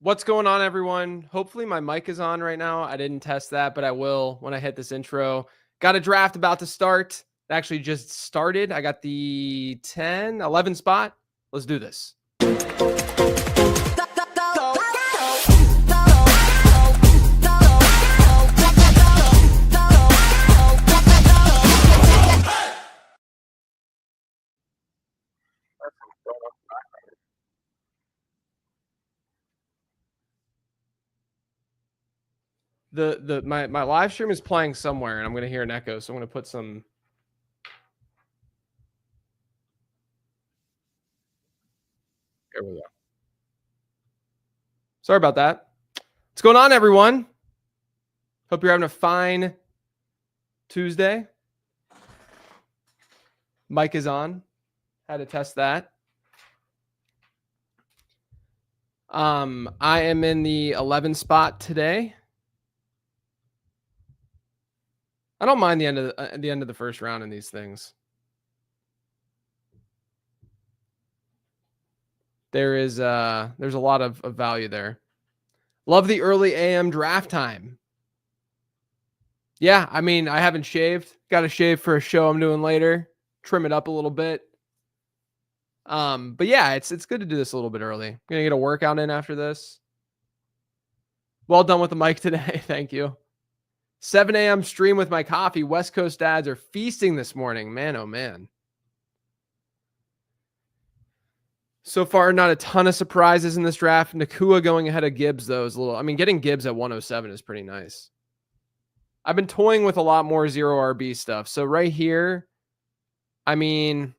What's going on, everyone? Hopefully my mic is on right now. I didn't test that, but I will when I hit this intro. Got a draft about to start. It actually just started. I got the 10, 11 spot. Let's do this. My live stream is playing somewhere and I'm going to hear an echo, so I'm going to put some. There we go. Sorry about that. What's going on, everyone? Hope you're having a fine Tuesday. Mic is on. Had to test that. I am in the 11 spot today. I don't mind the end of the first round in these things. There's a lot of value there. Love the early AM draft time. Yeah, I mean, I haven't shaved. Got to shave for a show I'm doing later. Trim it up a little bit. But yeah, it's good to do this a little bit early. Gonna get a workout in after this. Well done with the mic today. Thank you. 7 a.m. stream with my coffee. West Coast dads are feasting this morning. Man, oh man. So far, not a ton of surprises in this draft. Nakua going ahead of Gibbs, though, is a little. I mean, getting Gibbs at 107 is pretty nice. I've been toying with a lot more zero RB stuff. So right here, I mean,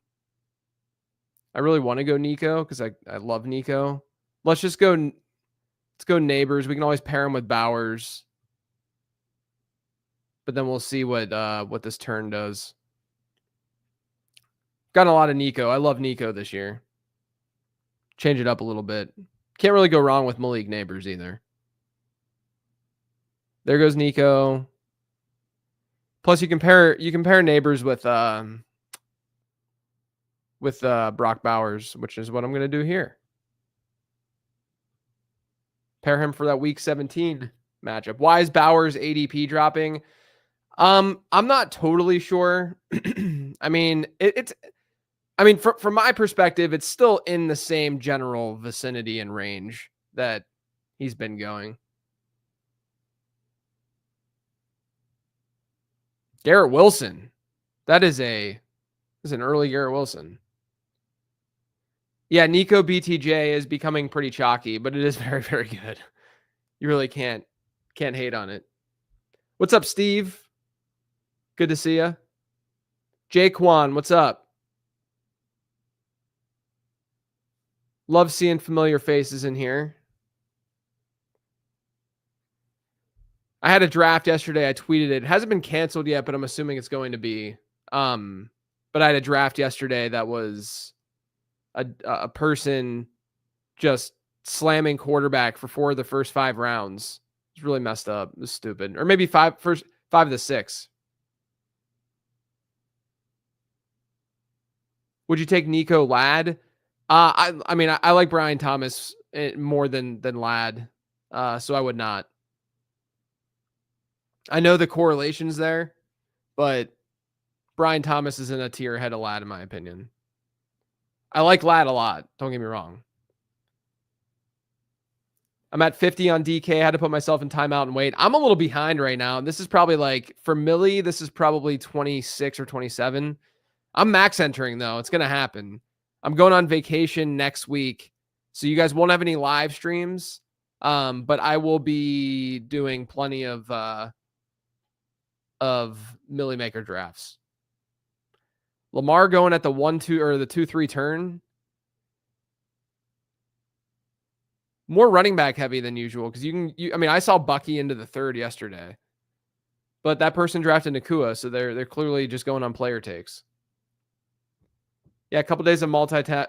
I really want to go Nico because I love Nico. Let's just go. Let's go Neighbors. We can always pair him with Bowers. But then we'll see what this turn does. Got a lot of Nico. I love Nico this year. Change it up a little bit. Can't really go wrong with Malik Neighbors either. There goes Nico. Plus you compare Neighbors with Brock Bowers, which is what I'm going to do here. Pair him for that week 17 matchup. Why is Bowers ADP dropping? I'm not totally sure. I mean, from my perspective, it's still in the same general vicinity and range that he's been going. Garrett Wilson. That is an early Garrett Wilson. Yeah, Nico BTJ is becoming pretty chalky, but it is very, very good. You really can't hate on it. What's up, Steve? Good to see you. Jaquan, what's up? Love seeing familiar faces in here. I had a draft yesterday. I tweeted it. It hasn't been canceled yet, but I'm assuming it's going to be. But I had a draft yesterday that was a person just slamming quarterback for 4 of the first 5 rounds. It's really messed up. It was stupid. Or maybe 5 of the 6. Would you take Nico Ladd? I mean, I like Brian Thomas more than Ladd, so I would not. I know the correlation's there, but Brian Thomas is in a tier ahead of Ladd, in my opinion. I like Ladd a lot. Don't get me wrong. I'm at 50 on DK. I had to put myself in timeout and wait. I'm a little behind right now. This is probably like, for Millie, this is probably 26 or 27. I'm max entering, though. It's going to happen. I'm going on vacation next week, so you guys won't have any live streams, but I will be doing plenty of Millie Maker drafts. Lamar going at the 1-2 or the 2-3 turn. More running back heavy than usual because I mean, I saw Bucky into the 3rd yesterday, but that person drafted Nakua, so they're clearly just going on player takes. Yeah, a couple days of multi-tabbing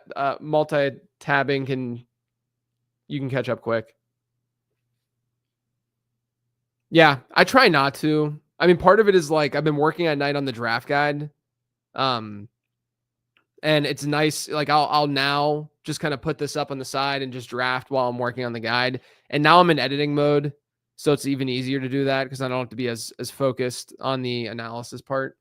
you can catch up quick. Yeah, I try not to. I mean, part of it is like I've been working at night on the draft guide. And it's nice. Like I'll now just kind of put this up on the side and just draft while I'm working on the guide. And now I'm in editing mode, so it's even easier to do that because I don't have to be as focused on the analysis part.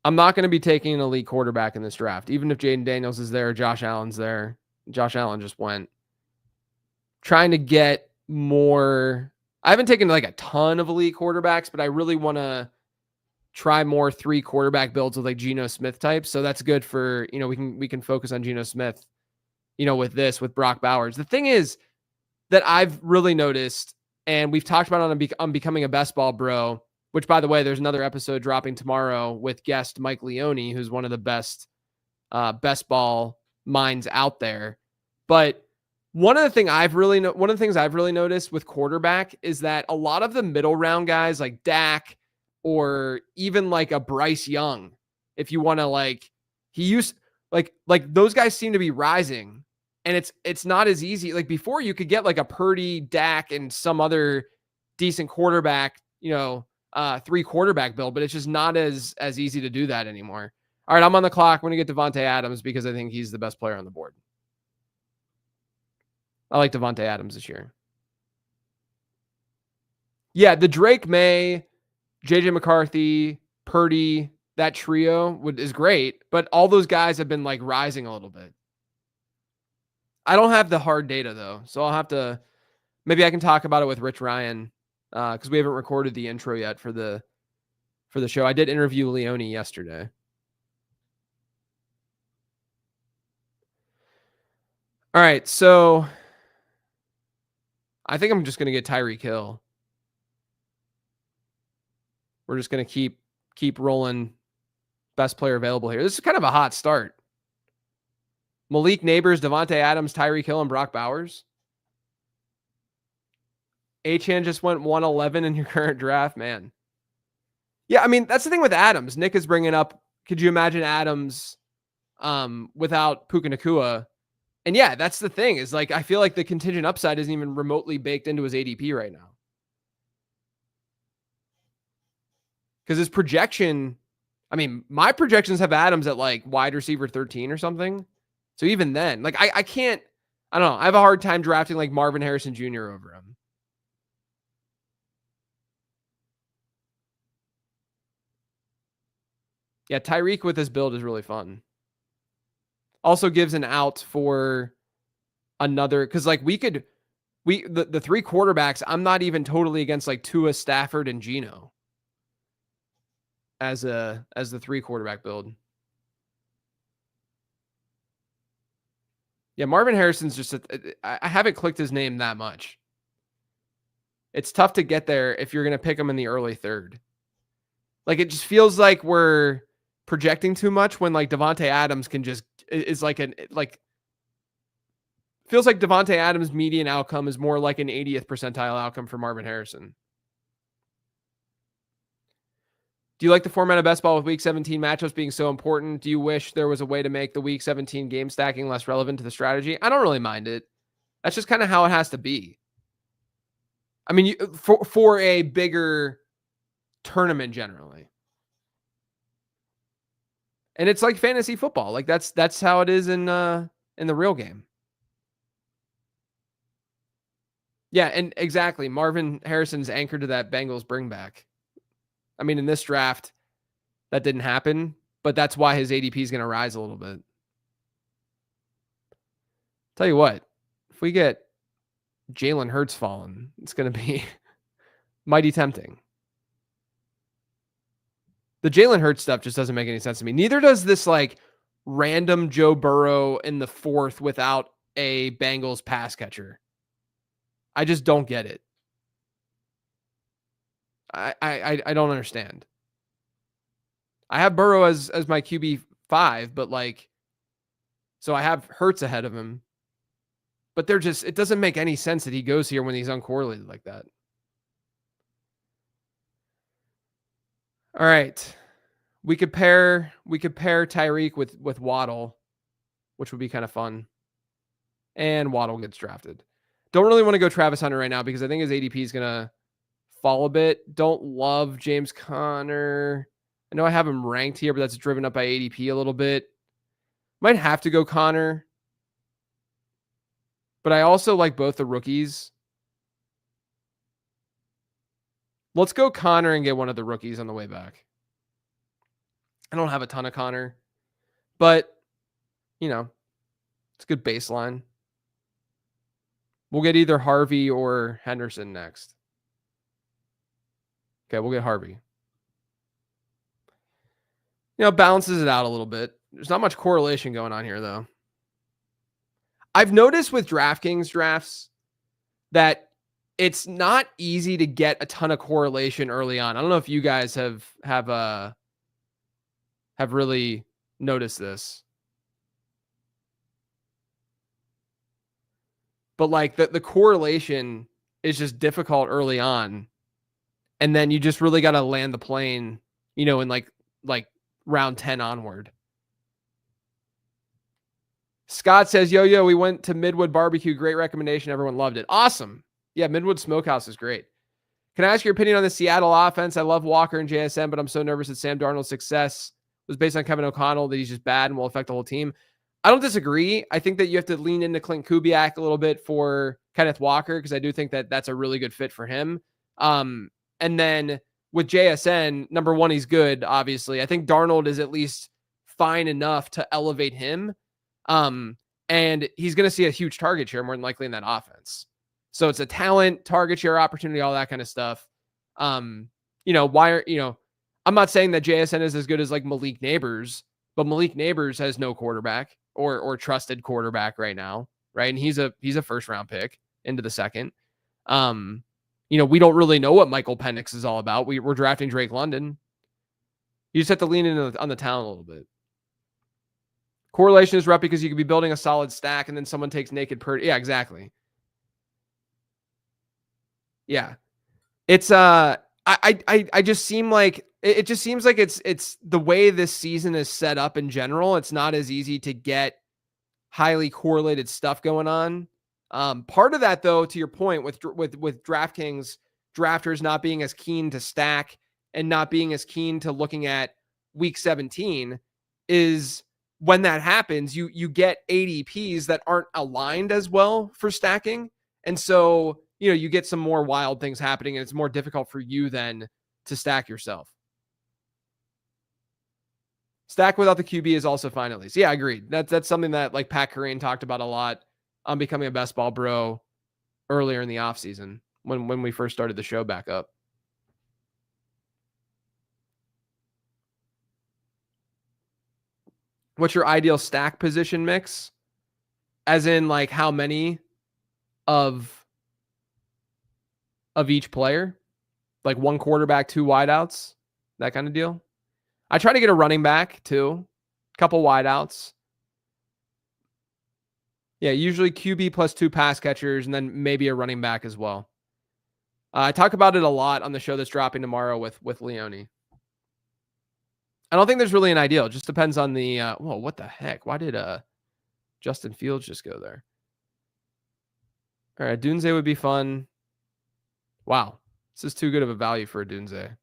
I'm not going to be taking an elite quarterback in this draft, even if Jaden Daniels is there, Josh Allen's there. Josh Allen just went. Trying to get more. I haven't taken like a ton of elite quarterbacks, but I really want to try more 3 quarterback builds with like Geno Smith types. So that's good for, we can focus on Geno Smith, with Brock Bowers. The thing is that I've really noticed, and we've talked about on Becoming a Best Ball Bro, which, by the way, there's another episode dropping tomorrow with guest Mike Leone, who's one of the best ball minds out there. But one of the things I've really noticed with quarterback is that a lot of the middle round guys like Dak or even like a Bryce Young, if you want to those guys seem to be rising, and it's not as easy. Like before, you could get like a Purdy, Dak, and some other decent quarterback, 3 quarterback build, but it's just not as easy to do that anymore. All right, I'm on the clock. I'm going to get Devontae Adams because I think he's the best player on the board. I like Devontae Adams this year. Yeah, the Drake May, JJ McCarthy, Purdy, that trio is great, but all those guys have been like rising a little bit. I don't have the hard data though, so I'll have to, maybe I can talk about it with Rich Ryan because we haven't recorded the intro yet for the show. I did interview Leone yesterday. All right, so I think I'm just going to get Tyreek Hill. We're just going to keep rolling best player available here. This is kind of a hot start. Malik Neighbors, Devontae Adams, Tyreek Hill, and Brock Bowers. Achane just went 111 in your current draft, man. Yeah, I mean, that's the thing with Adams. Nick is bringing up, could you imagine Adams without Puka Nacua? And yeah, that's the thing is like, I feel like the contingent upside isn't even remotely baked into his ADP right now. Because his projection, I mean, my projections have Adams at like wide receiver 13 or something. So even then, like I can't, I don't know. I have a hard time drafting like Marvin Harrison Jr. over him. Yeah, Tyreek with this build is really fun. Also gives an out for another, because like the 3 quarterbacks, I'm not even totally against like Tua, Stafford, and Geno as the 3 quarterback build. Yeah, Marvin Harrison's just I haven't clicked his name that much. It's tough to get there if you're going to pick him in the early 3rd. Like it just feels like we're projecting too much when like Devontae Adams can just is like feels like Devontae Adams' median outcome is more like an 80th percentile outcome for Marvin Harrison. Do you like the format of best ball with week 17 matchups being so important? Do you wish there was a way to make the week 17 game stacking less relevant to the strategy? I don't really mind it. That's just kind of how it has to be. I mean, for a bigger tournament generally. And it's like fantasy football. Like that's how it is in the real game. Yeah, and exactly. Marvin Harrison's anchored to that Bengals bring back. I mean, in this draft, that didn't happen, but that's why his ADP is going to rise a little bit. Tell you what, if we get Jalen Hurts falling, it's going to be mighty tempting. The Jalen Hurts stuff just doesn't make any sense to me. Neither does this like random Joe Burrow in the 4th without a Bengals pass catcher. I just don't get it. I don't understand. I have Burrow as my QB5, but like, so I have Hurts ahead of him. But they're just, it doesn't make any sense that he goes here when he's uncorrelated like that. All right. We could pair Tyreek with Waddle, which would be kind of fun. And Waddle gets drafted. Don't really want to go Travis Hunter right now because I think his ADP is going to fall a bit. Don't love James Conner. I know I have him ranked here, but that's driven up by ADP a little bit. Might have to go Conner. But I also like both the rookies. Let's go Conner and get one of the rookies on the way back. I don't have a ton of Conner, but, it's a good baseline. We'll get either Harvey or Henderson next. Okay, we'll get Harvey. Balances it out a little bit. There's not much correlation going on here, though. I've noticed with DraftKings drafts that it's not easy to get a ton of correlation early on. I don't know if you guys have really noticed this. But like the correlation is just difficult early on. And then you just really got to land the plane, in like round 10 onward. Scott says, yo, we went to Midwood Barbecue. Great recommendation. Everyone loved it. Awesome. Yeah, Midwood Smokehouse is great. Can I ask your opinion on the Seattle offense? I love Walker and JSN, but I'm so nervous that Sam Darnold's success was based on Kevin O'Connell, that he's just bad and will affect the whole team. I don't disagree. I think that you have to lean into Clint Kubiak a little bit for Kenneth Walker, because I do think that that's a really good fit for him. And then with JSN, number one, he's good, obviously. I think Darnold is at least fine enough to elevate him. And he's going to see a huge target share more than likely in that offense. So it's a talent, target share opportunity, all that kind of stuff. I'm not saying that JSN is as good as like Malik Neighbors, but Malik Neighbors has no quarterback or trusted quarterback right now, right? And he's a first round pick into the second. We don't really know what Michael Penix is all about. We're drafting Drake London. You just have to lean in on the talent a little bit. Correlation is rough because you could be building a solid stack and then someone takes naked Purdy. Yeah, exactly. Yeah. It's I just seem like it just seems like it's the way this season is set up in general. It's not as easy to get highly correlated stuff going on. Part of that, though, to your point, with DraftKings drafters not being as keen to stack and not being as keen to looking at week 17 is when that happens, you get ADPs that aren't aligned as well for stacking. And so, you get some more wild things happening, and it's more difficult for you then to stack yourself. Stack without the QB is also fine, at least. Yeah, agreed. That's something that like Pat Kerrane talked about a lot on becoming a best ball bro earlier in the offseason when we first started the show back up. What's your ideal stack position mix? As in like how many of each player? Like one quarterback, two wideouts, that kind of deal. I try to get a running back too, a couple wideouts. Yeah, usually QB plus two pass catchers and then maybe a running back as well. I talk about it a lot on the show that's dropping tomorrow with Leone. I don't think there's really an ideal. It just depends on the whoa, what the heck? Why did Justin Fields just go there? All right, Dunze would be fun. Wow. This is too good of a value for a Dunze.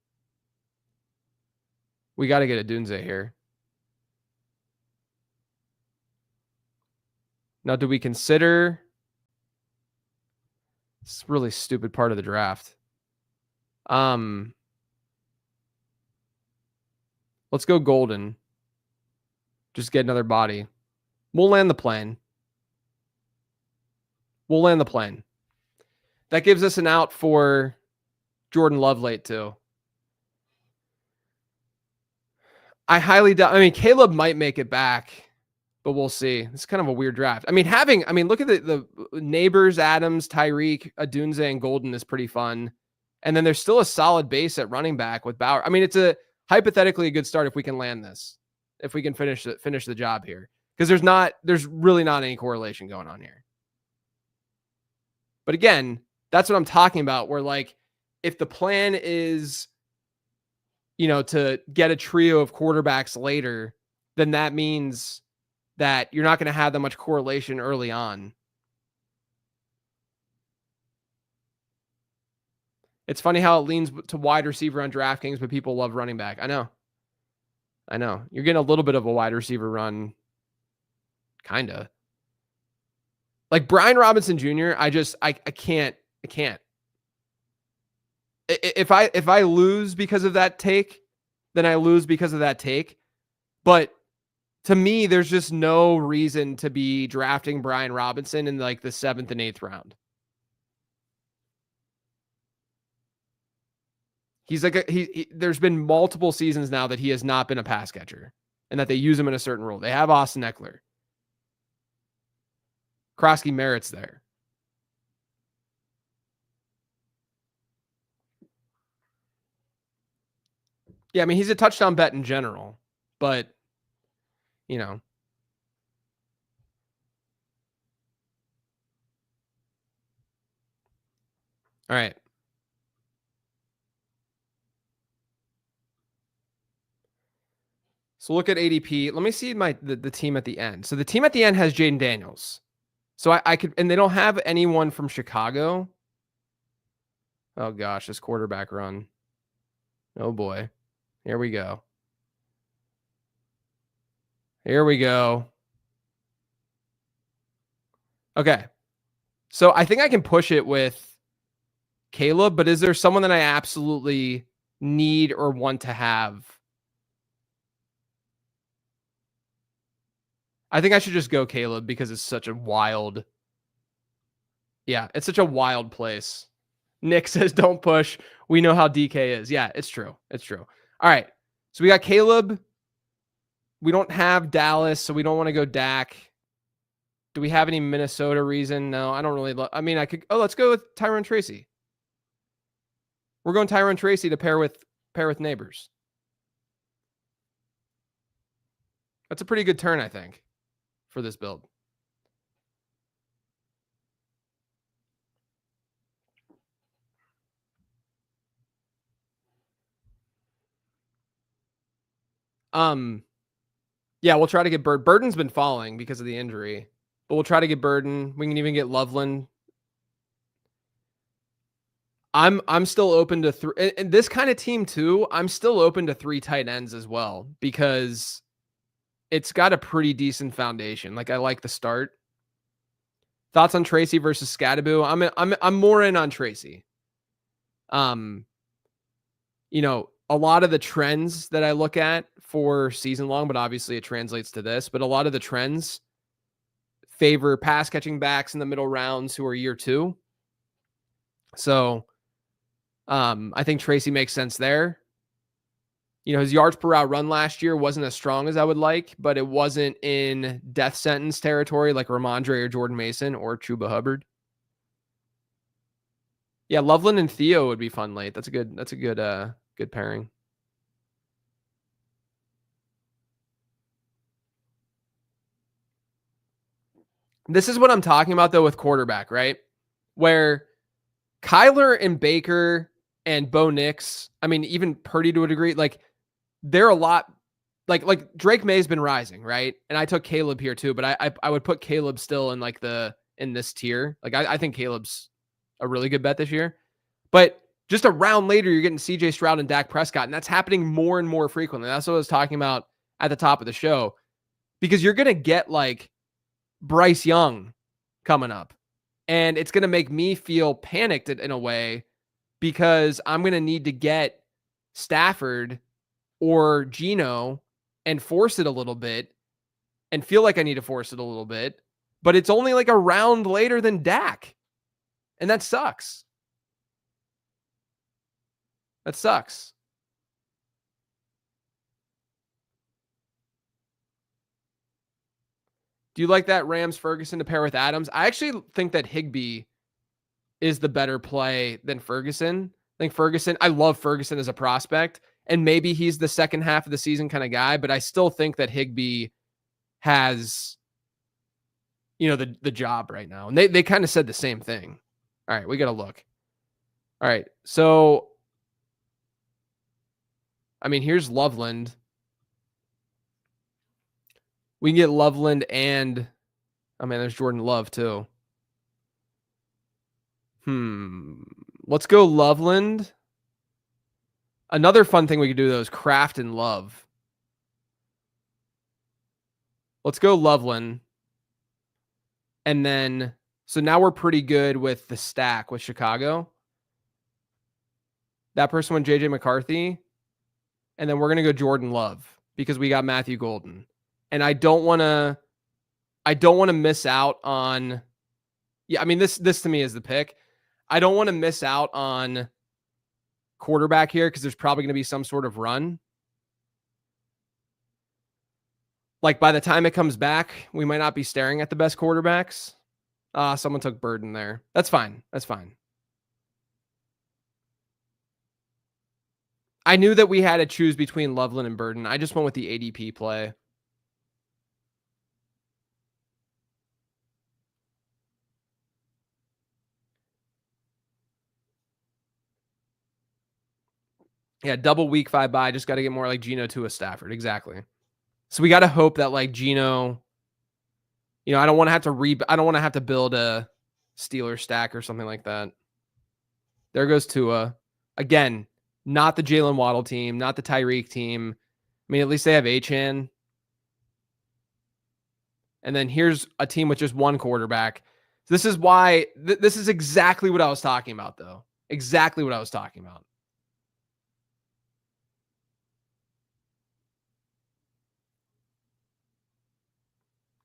We got to get a Dunze here. Now, do we consider... It's a really stupid part of the draft. Let's go Golden. Just get another body. We'll land the plane. That gives us an out for Jordan Love late too. I highly doubt. I mean, Caleb might make it back, but we'll see. It's kind of a weird draft. I mean, look at the Neighbors, Adams, Tyreek, Adunze, and Golden is pretty fun. And then there's still a solid base at running back with Bauer. I mean, it's hypothetically a good start if we can land this, if we can finish the job here, because there's really not any correlation going on here. But again, that's what I'm talking about, where like if the plan is, to get a trio of quarterbacks later, then that means that you're not going to have that much correlation early on. It's funny how it leans to wide receiver on DraftKings, but people love running back. I know. You're getting a little bit of a wide receiver run, kind of. Like Brian Robinson Jr., I can't. If I lose because of that take, then I lose because of that take. But to me, there's just no reason to be drafting Brian Robinson in like the 7th and 8th round. He's like there's been multiple seasons now that he has not been a pass catcher and that they use him in a certain role. They have Austin Eckler. Krosky merits there. Yeah, I mean, he's a touchdown bet in general, but, you know. All right. So look at ADP. Let me see the team at the end. So the team at the end has Jaden Daniels. So I could, and they don't have anyone from Chicago. Oh gosh, this quarterback run. Oh boy. Here we go. Okay. So I think I can push it with Caleb, but is there someone that I absolutely need or want to have? I think I should just go Caleb because it's such a wild. Yeah, it's such a wild place. Nick says, don't push. We know how DK is. Yeah, it's true. All right. So we got Caleb. We don't have Dallas, so we don't want to go Dak. Do we have any Minnesota reason? No, I don't really. I mean, I could. Oh, let's go with Tyrone Tracy. We're going Tyrone Tracy to pair with Neighbors. That's a pretty good turn, I think, for this build. Yeah, we'll try to get Bird. Burden's been falling because of the injury, but we'll try to get Burden. We can even get Loveland. I'm still open to and this kind of team too. I'm still open to 3 tight ends as well because it's got a pretty decent foundation. Like I like the start. Thoughts on Tracy versus Scadaboo? I'm more in on Tracy. You know, a lot of the trends that I look at for season long, but obviously it translates to this, but a lot of the trends favor pass catching backs in the middle rounds who are year 2. So I think Tracy makes sense there. You know, his yards per route run last year wasn't as strong as I would like, but it wasn't in death sentence territory like Ramondre or Jordan Mason or Chuba Hubbard. Yeah, Loveland and Theo would be fun late. That's a good pairing. This is what I'm talking about though with quarterback, right? Where Kyler and Baker and Bo Nix, I mean, even Purdy to a degree, like they're a lot like Drake May's been rising, right? And I took Caleb here too, but I would put Caleb still in like in this tier. Like I think Caleb's a really good bet this year. But just a round later, you're getting CJ Stroud and Dak Prescott, and that's happening more and more frequently. That's what I was talking about at the top of the show. Because you're gonna get like Bryce Young coming up. And it's gonna make me feel panicked in a way because I'm gonna need to get Stafford or Geno and force it a little bit and feel like I need to force it a little bit, but it's only like a round later than Dak. And that sucks. That sucks. Do you like that Rams Ferguson to pair with Adams? I actually think that Higbee is the better play than Ferguson. I think Ferguson, I love Ferguson as a prospect, and maybe he's the second half of the season kind of guy, but I still think that Higbee has, you know, the job right now. And they kind of said the same thing. All right, we got to look. All right, so, I mean, here's Loveland. We can get Loveland and, oh man, there's Jordan Love too. Let's go Loveland. Another fun thing we could do, though, is Craft and Love. Let's go Loveland. And then, so now we're pretty good with the stack with Chicago. That person went JJ McCarthy. And then we're going to go Jordan Love because we got Matthew Golden. And I don't want to miss out on, yeah, I mean, this to me is the pick. I don't want to miss out on quarterback here because there's probably going to be some sort of run. Like by the time it comes back, we might not be staring at the best quarterbacks. Someone took Burden there. That's fine. That's fine. I knew that we had to choose between Loveland and Burden. I just went with the ADP play. Yeah, double week 5 bye. Just got to get more like Geno to a Stafford. Exactly. So we got to hope that like Geno, you know, I don't want to have to build a Steelers stack or something like that. There goes Tua. Again, not the Jalen Waddle team, not the Tyreek team. I mean, at least they have Achane. And then here's a team with just one quarterback. This is why, this is exactly what I was talking about, though. Exactly what I was talking about.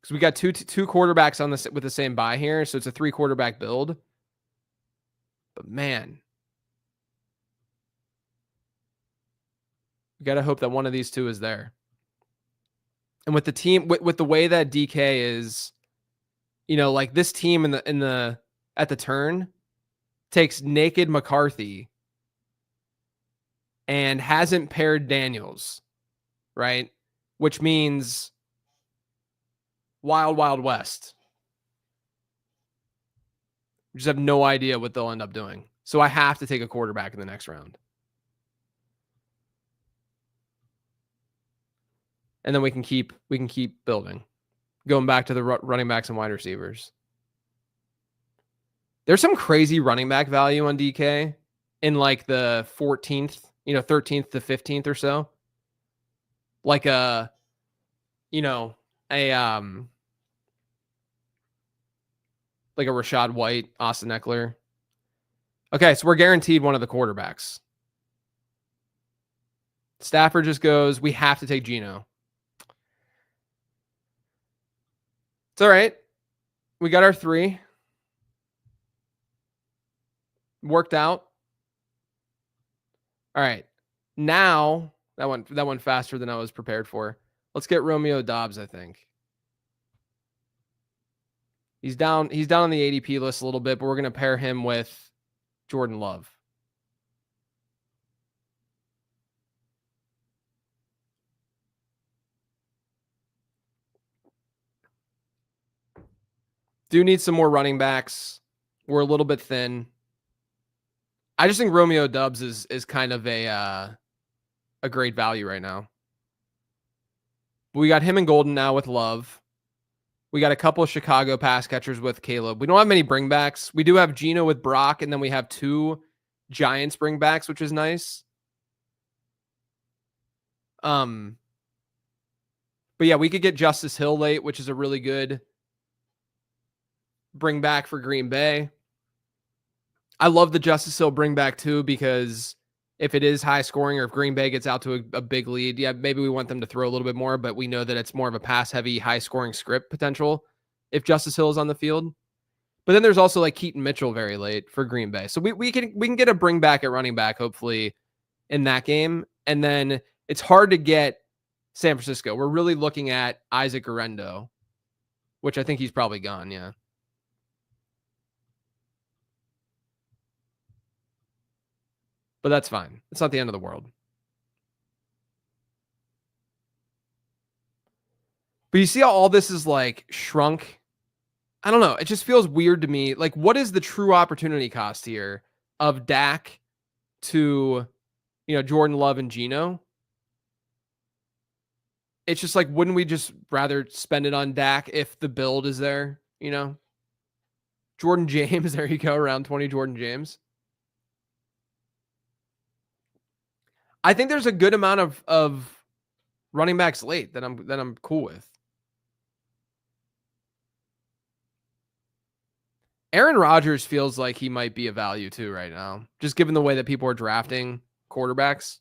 Because we got two quarterbacks on this with the same bye here, so it's a 3 quarterback build. But man, we got to hope that one of these two is there. And with the team, with the way that DK is, you know, like this team at the turn takes naked McCarthy and hasn't paired Daniels, right? Which means wild, wild west. We just have no idea what they'll end up doing. So I have to take a quarterback in the next round. And then we can keep building. Going back to the running backs and wide receivers. There's some crazy running back value on DK in like the 14th, 13th to 15th or so. Like like a Rashad White, Austin Eckler. Okay, so we're guaranteed one of the quarterbacks. Stafford just goes, we have to take Geno. It's all right. We got our 3. Worked out. All right. Now, that went faster than I was prepared for. Let's get Romeo Doubs, I think. He's down on the ADP list a little bit, but we're going to pair him with Jordan Love. Do need some more running backs. We're a little bit thin. I just think Romeo Doubs is kind of a great value right now. We got him and Golden now with Love. We got a couple of Chicago pass catchers with Caleb. We don't have many bringbacks. We do have Geno with Brock, and then we have 2 Giants bringbacks, which is nice. But yeah, we could get Justice Hill late, which is a really good bring back for Green Bay. I love the Justice Hill bring back too, because if it is high scoring or if Green Bay gets out to a big lead, yeah, maybe we want them to throw a little bit more, but we know that it's more of a pass heavy, high scoring script potential if Justice Hill is on the field. But then there's also like Keaton Mitchell very late for Green Bay. So we can get a bring back at running back, hopefully, in that game. And then it's hard to get San Francisco. We're really looking at Isaac Orendo, which I think he's probably gone, yeah. But that's fine. It's not the end of the world. But you see how all this is like shrunk? I don't know. It just feels weird to me. Like, what is the true opportunity cost here of Dak to, Jordan Love and Geno? It's just like, wouldn't we just rather spend it on Dak if the build is there, Jordan James, there you go, around 20 Jordan James. I think there's a good amount of running backs late that I'm cool with. Aaron Rodgers feels like he might be a value too right now, just given the way that people are drafting quarterbacks.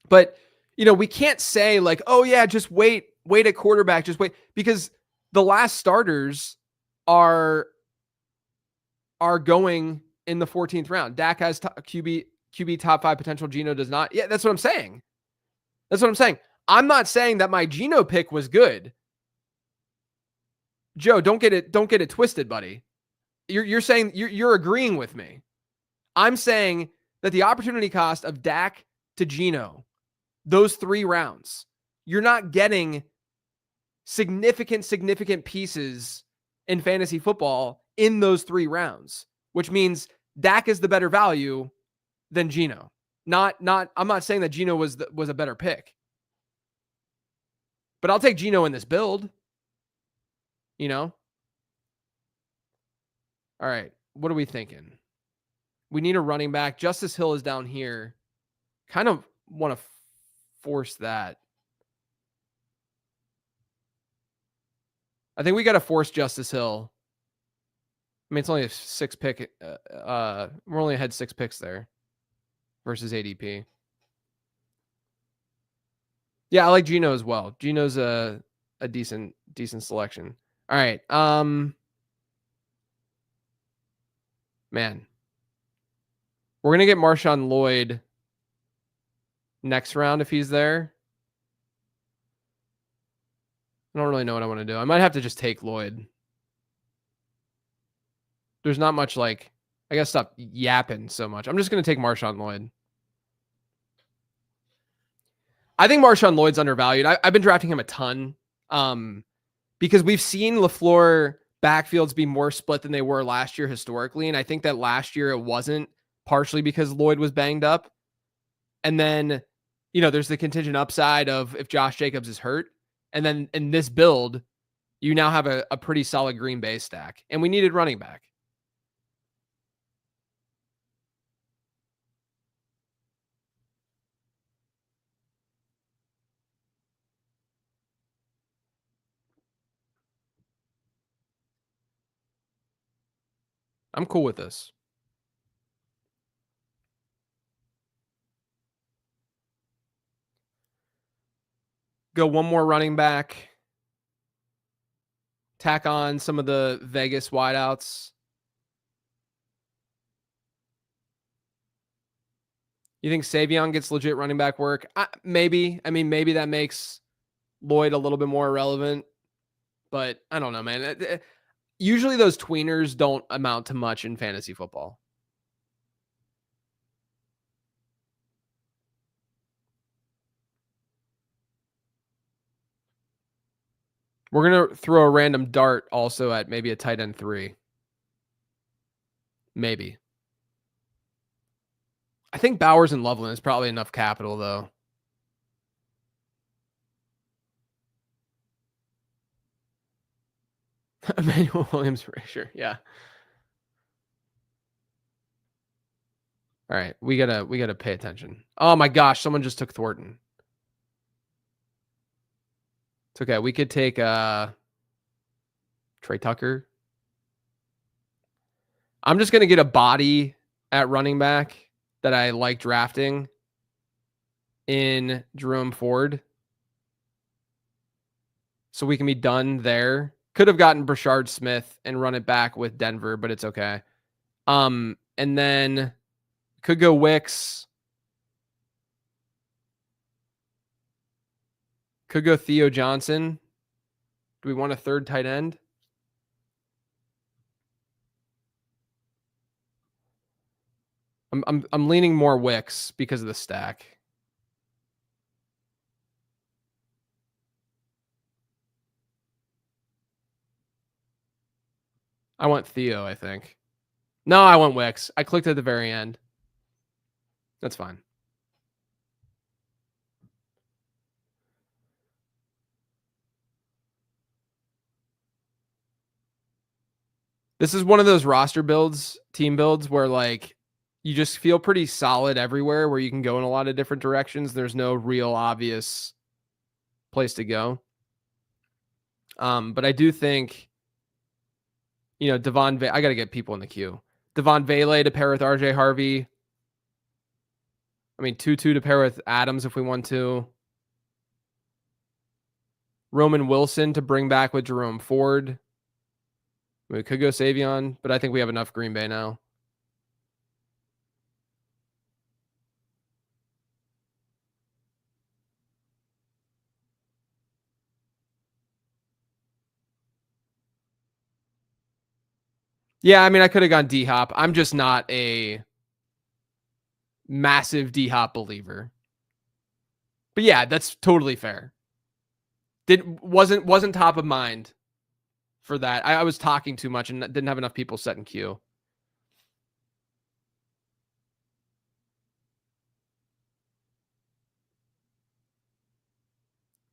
But, we can't say like, "Oh yeah, just wait at quarterback, just wait," because the last starters are going in the 14th round. Dak has QB top 5 potential. Geno does not. Yeah, that's what I'm saying. That's what I'm saying. I'm not saying that my Geno pick was good. Joe, don't get it twisted, buddy. You're saying you're agreeing with me. I'm saying that the opportunity cost of Dak to Geno, those 3 rounds, you're not getting significant pieces in fantasy football in those 3 rounds, which means Dak is the better value than Geno. I'm not saying that Geno was a better pick. But I'll take Geno in this build, All right. What are we thinking? We need a running back. Justice Hill is down here. Kind of want to force that. I think we got to force Justice Hill. I mean, it's only a 6 pick. We're only ahead 6 picks there versus ADP. Yeah, I like Geno as well. Geno's a decent selection. All right. Man. We're going to get Marshawn Lloyd next round if he's there. I don't really know what I want to do. I might have to just take Lloyd. There's not much I gotta stop yapping so much. I'm just going to take Marshawn Lloyd. I think Marshawn Lloyd's undervalued. I've been drafting him a ton because we've seen LaFleur backfields be more split than they were last year historically. And I think that last year it wasn't, partially because Lloyd was banged up. And then, there's the contingent upside of if Josh Jacobs is hurt. And then in this build, you now have a pretty solid Green Bay stack. And we needed running back. I'm cool with this. Go one more running back. Tack on some of the Vegas wideouts. You think Savion gets legit running back work? Maybe. I mean, maybe that makes Lloyd a little bit more relevant. But I don't know, man. Usually those tweeners don't amount to much in fantasy football. We're going to throw a random dart also at maybe a tight end 3. Maybe. I think Bowers and Loveland is probably enough capital, though. Emmanuel Williams, sure. Yeah. All right. We gotta pay attention. Oh my gosh, someone just took Thornton. It's okay. We could take Trey Tucker. I'm just gonna get a body at running back that I like drafting in Jerome Ford. So we can be done there. Could have gotten Brashard Smith and run it back with Denver, but it's okay. And then could go Wicks. Could go Theo Johnson. Do we want a third tight end? I'm leaning more Wicks because of the stack. I want Theo, I think. No, I want Wicks. I clicked at the very end. That's fine. This is one of those roster builds, team builds, where you just feel pretty solid everywhere where you can go in a lot of different directions. There's no real obvious place to go. But I do think, Devon, I got to get people in the queue. Devon Vele to pair with RJ Harvey. I mean, 2-2 to pair with Adams if we want to. Roman Wilson to bring back with Jerome Ford. We could go Savion, but I think we have enough Green Bay now. Yeah, I mean, I could have gone D-Hop. I'm just not a massive D-Hop believer. But yeah, that's totally fair. Wasn't top of mind for that. I was talking too much and didn't have enough people set in queue.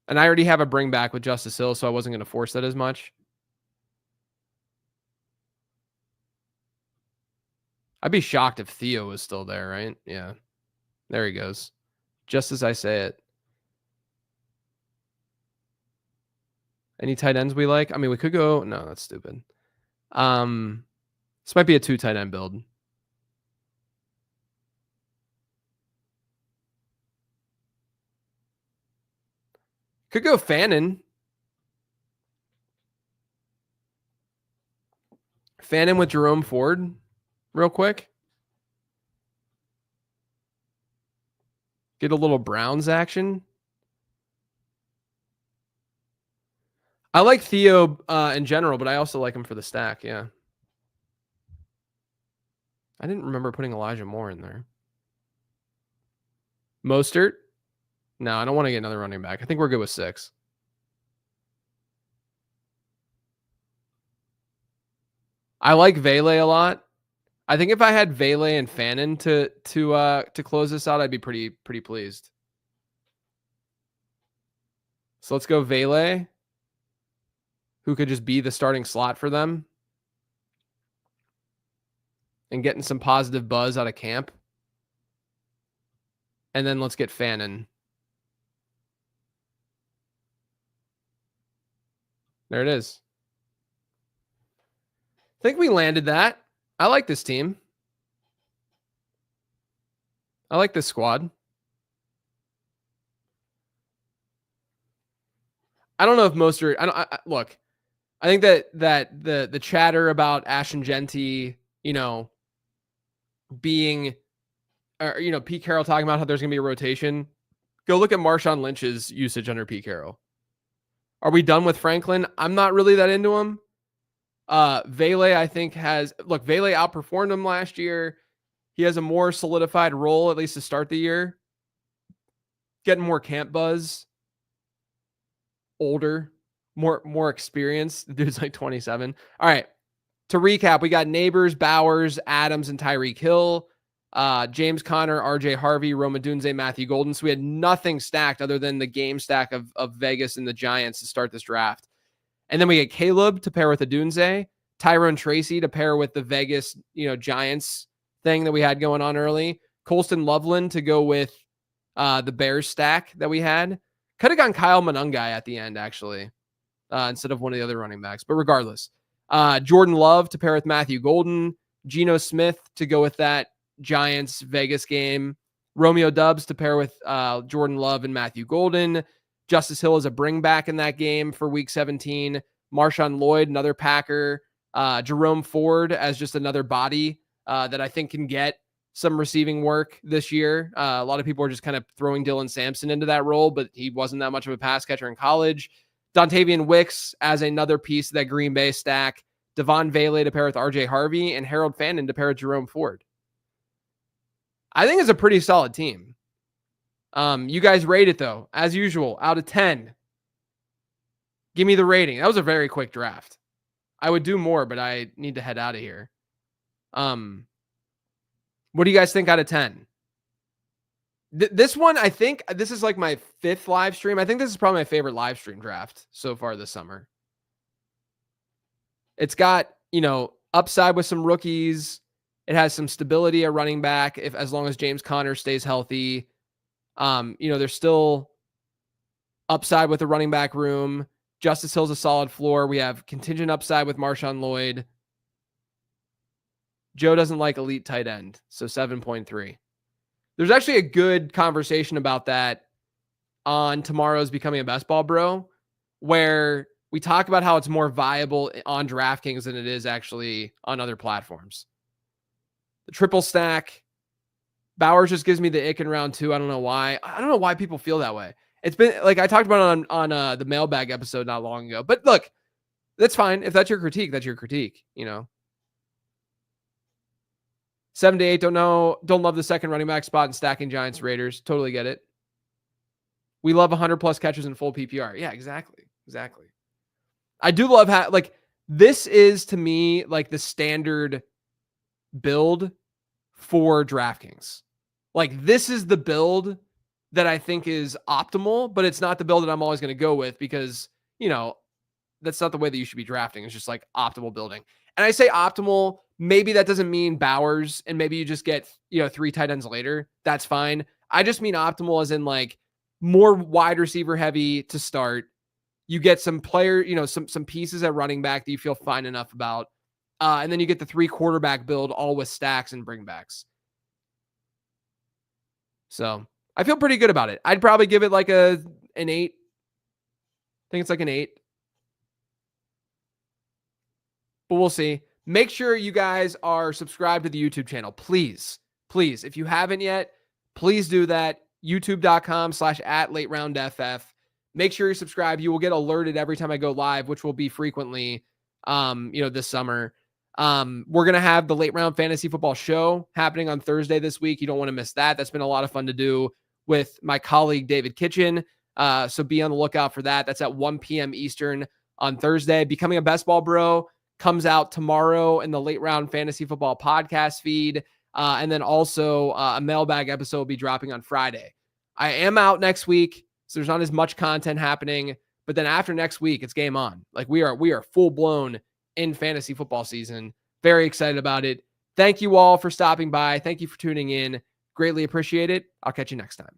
And I already have a bring back with Justice Hill, so I wasn't going to force that as much. I'd be shocked if Theo was still there, right? Yeah. There he goes. Just as I say it. Any tight ends we like? I mean, we could go. No, that's stupid. This might be a 2 tight end build. Could go Fannin. Fannin with Jerome Ford real quick. Get a little Browns action. I like Theo in general, but I also like him for the stack. Yeah. I didn't remember putting Elijah Moore in there. Mostert. No, I don't want to get another running back. I think we're good with 6. I like Vele a lot. I think if I had Vele and Fannin to close this out, I'd be pretty pleased. So let's go Vele, who could just be the starting slot for them, and getting some positive buzz out of camp. And then let's get Fannin. There it is. I think we landed that. I like this team. I like this squad. I don't know if Mostert. Look. I think that the chatter about Ashton Genty, being, or Pete Carroll talking about how there's gonna be a rotation. Go look at Marshawn Lynch's usage under Pete Carroll. Are we done with Franklin? I'm not really that into him. Vele, I think Vele outperformed him last year. He has a more solidified role, at least to start the year. Getting more camp buzz. Older, more experience. The dude's like 27. All right. To recap, we got Neighbors, Bowers, Adams, and Tyreek Hill. James Conner, RJ Harvey, Roma Dunze, Matthew Golden. So we had nothing stacked other than the game stack of Vegas and the Giants to start this draft. And then we get Caleb to pair with the Dunze, Tyrone Tracy to pair with the Vegas, Giants thing that we had going on early. Colston Loveland to go with the Bears stack that we had. Could have gone Kyle Monungai at the end, actually, instead of one of the other running backs. But regardless, Jordan Love to pair with Matthew Golden, Geno Smith to go with that Giants Vegas game, Romeo Doubs to pair with Jordan Love and Matthew Golden, Justice Hill as a bring back in that game for week 17, Marshawn Lloyd, another Packer, Jerome Ford as just another body that I think can get some receiving work this year. A lot of people are just kind of throwing Dylan Sampson into that role, but he wasn't that much of a pass catcher in college. Dontavian Wicks as another piece of that Green Bay stack. Devon Vele to pair with RJ Harvey, and Harold Fannin to pair with Jerome Ford. I think it's a pretty solid team. You guys rate it, though, as usual, out of 10. Give me the rating. That was a very quick draft. I would do more, but I need to head out of here. What do you guys think out of 10? This one, I think this is like my 5th live stream. I think this is probably my favorite live stream draft so far this summer. It's got, upside with some rookies. It has some stability at running back as long as James Conner stays healthy. There's still upside with the running back room. Justice Hill's a solid floor. We have contingent upside with Marshawn Lloyd. Joe doesn't like elite tight end, so 7.3. There's actually a good conversation about that on tomorrow's Becoming a Best Ball Bro, where we talk about how it's more viable on DraftKings than it is actually on other platforms. The triple stack, Bowers just gives me the ick in round 2. I don't know why. I don't know why people feel that way. It's been like I talked about it on the mailbag episode not long ago. But look, that's fine. If that's your critique, that's your critique, 7 to 8, don't know. Don't love the second running back spot in stacking Giants Raiders. Totally get it. We love 100 plus catches in full PPR. Yeah, exactly. I do love how this is to me like the standard build for DraftKings. Like this is the build that I think is optimal, but it's not the build that I'm always going to go with because, that's not the way that you should be drafting. It's just like optimal building. And I say optimal, maybe that doesn't mean Bowers and maybe you just get, 3 tight ends later. That's fine. I just mean optimal as in like more wide receiver heavy to start. You get some player, some pieces at running back that you feel fine enough about. And then you get the 3 quarterback build all with stacks and bringbacks. So I feel pretty good about it. I'd probably give it like an 8. I think it's like an 8. But we'll see. Make sure you guys are subscribed to the YouTube channel. Please. If you haven't yet, please do that. YouTube.com/@LateRoundFF. Make sure you're subscribed. You will get alerted every time I go live, which will be frequently, this summer. We're going to have the Late Round Fantasy Football Show happening on Thursday this week. You don't want to miss that. That's been a lot of fun to do with my colleague, David Kitchen. So be on the lookout for that. That's at 1 p.m. Eastern on Thursday. Becoming a Best Ball Bro comes out tomorrow in the Late Round Fantasy Football podcast feed. And then also a mailbag episode will be dropping on Friday. I am out next week, so there's not as much content happening. But then after next week, it's game on. Like we are full blown in fantasy football season. Very excited about it. Thank you all for stopping by. Thank you for tuning in. Greatly appreciate it. I'll catch you next time.